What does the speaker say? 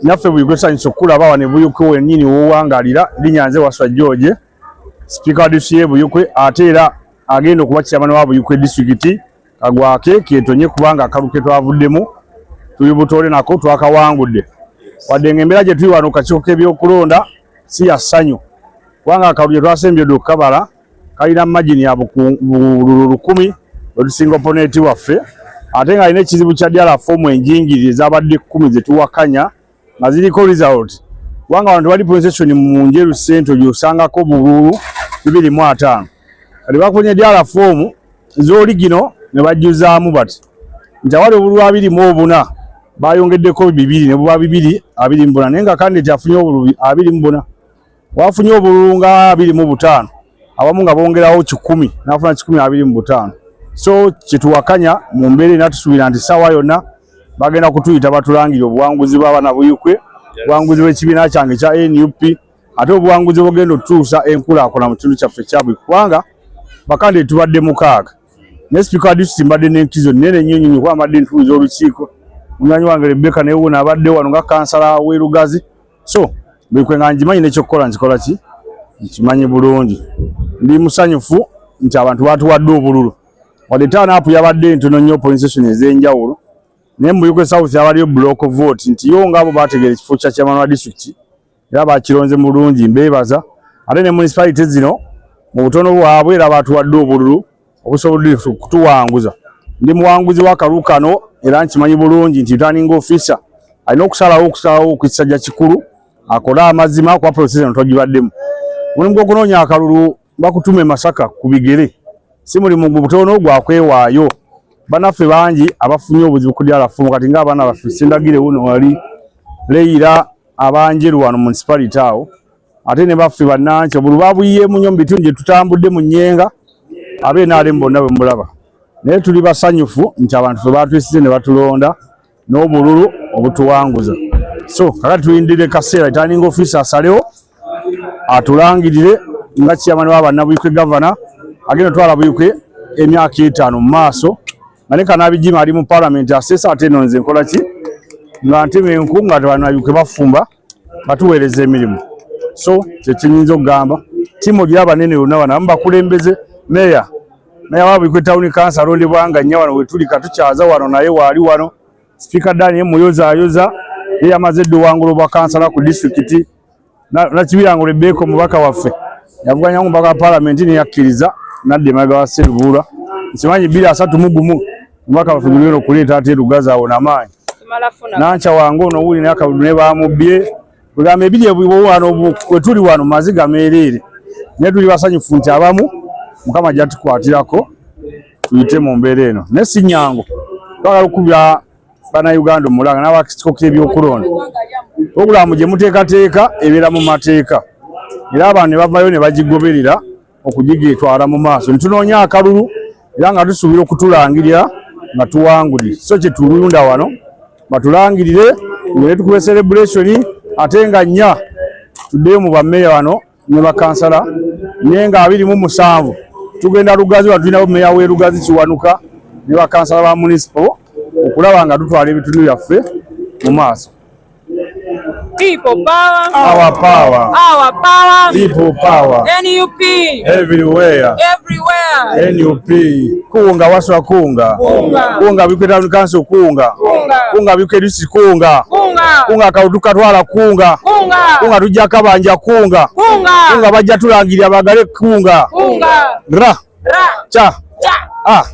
naffe buyigwesanyusa okulaba wano Buyukwe wennyini w'owangalira linyanze Waswa George Speaker wa DCA Buyukwe ate era agenda okuba chairman wa Buyukwe district kagwake ketonye kubanga akaluke twavuddemu tuli butole nako twakawangudde wadde ng'embeera gye tuli wano kakiiko k'ebyokulonda si ya ssanyu kubanga akalulu twasembye okukabala kalina magini ya bululu 10 olusinga opponenti waffe ate nga alina ekizibu kya ddala foomu enjingiri ezabadde 10 ze tuwakanya nga ziriko result kubanga wano tewali possession mu Njeru Central gy'osangako bululu 2.5 kati bafunye ddala foomu z'oligino ne bajjuzaamu bati nti awali obululu 24 bayongeddeko 2 ne buba 2.24 naye nga kandidate afunye obululu 2.4 wafunye obululu nga 2.5 abamu nga bongerawo 10 n'afuna 10.25 so kituwakanya mu mbeera natusuubira nti ssaawa yonna bagenda kutuyita batulangire obuwanguzi bw'abaana Buyukwe obuwanguzi bw'ekibiina kyange kya NUP ate obuwanguzi bugenda otutuusa enkulaakulana mu kitundu kyaffe kya Buyukwe kubanga bakandidate tubadde 6 ne Speaker wa district mbadde n'enkizo nnene nnyo nnyo kuba mbadde ntuuza olukiiko munywanyi wange Rebecca naye wuno abadde wano nga kansala w'e Lugazi so Buyukwe nga njimanyi n'ekyokukola nkikola ki nkimanyi bulungi ndi musanyufu nti abantu batuwadde obululu wadde turn-up yabadde ntono nnyo polling station ez'enjawulo naye mu Buyukwe South yabaliyo block vote nti yo ng'abo baategeera ekifo kya chairman wa district era bakironze mulungi mbeebaza ate ne municipality zino mu butono bwabwe era batuwadde obululu obusobodde kutuwanguza ndi muwanguzi w'akalulu kano era nkimanyi bulungi nti returning officer alina okusalawo ku kisajja kikulu akola amazima kwa process eno twagibaddemu mulimu gw'okunoonya akalulu bakutume Masaka ku bigere si mulimu butono gwakwewaayo banaffe bangi abafunye obuzibu ku ddala foomu kati ng'abaana baffe Sindagire wuno wali Leira abanjeru wano municipality awo ate ne baffe bannanki obululu babuyiyeemu nnyo mu bitundu gye tutambudde mu Nnyenga ab'NRM bonna bwe mulaba naye tuli basanyufu nti abantu ffe batwisize ne batulonda n'obululu obutuwanguza so kakati tulindire kaseera returning officer asalewo atulangirire nga chairman wa bannabuyukwe governor agenda twala Buyukwe emyaka 5 mu maaso nga ne Kanaabijima ali mu parliament asesa ate eno nze nkola ki nga nteme enku nga bannabuyukwe bafumba batuweereza emirimu so kyekinyinza okugamba timu gira banene yonna wano bakulembeze meya wa Buyukwe town council alondebwanga nnyo wano wetuli katukyaza wano naye waali wano Speaker Daniel Muyoza ye yamaze edduwangula bwa kansala ku district na Kibirango Rebecca omubaka waffe yavuganya mu mpaka parliament ne yakkiriza nadde maga wa Serubula nkimanyi 231 omubaka waffe gulina okuleeta ate Lugazi awo n'amaanyi nanca wange ono wuli naye akabudu ne bamubbye kugamba ebiri wano wetuli wano maziga meereere naye tuli basanyufu nti abamu Mukama jatukwatirako tuyite mu mbeera eno ne si nnyangu twagala okubya Bannayuganda omulanga n'abakiiko k'ebyokulonda pulogulaamu gye muteekateeka ebeera mu mateeka era abantu ne bavayo ne bagigoberera okugigetwala mu maaso ne tunoonya akalulu era nga tusuubira okutulangirira nga tuwangulire so kye tulunda wano batulangirire tugende tukube celebration ate nga nnya tuddeyo mu bammeeya wano ne bakansala naye nga 27 tugenda Lugazi wano tulinawo mmeeya w'e Lugazi Kiwanuka ne bakansala ba municipal okulaba nga tutwala ebitundu byaffe mu maaso. People power. Our power. Our power. People power. NUP. Everywhere. Everywhere. NUP. Kunga Waswa kunga. Kunga Buyukwe Town Council kunga. Kunga Buyukwe District kunga. Kunga Kawutuka twala kunga. Kunga tujja Kabanja kunga. Kunga bajja tulangirira bagale kunga. Ra. Cha. Ah.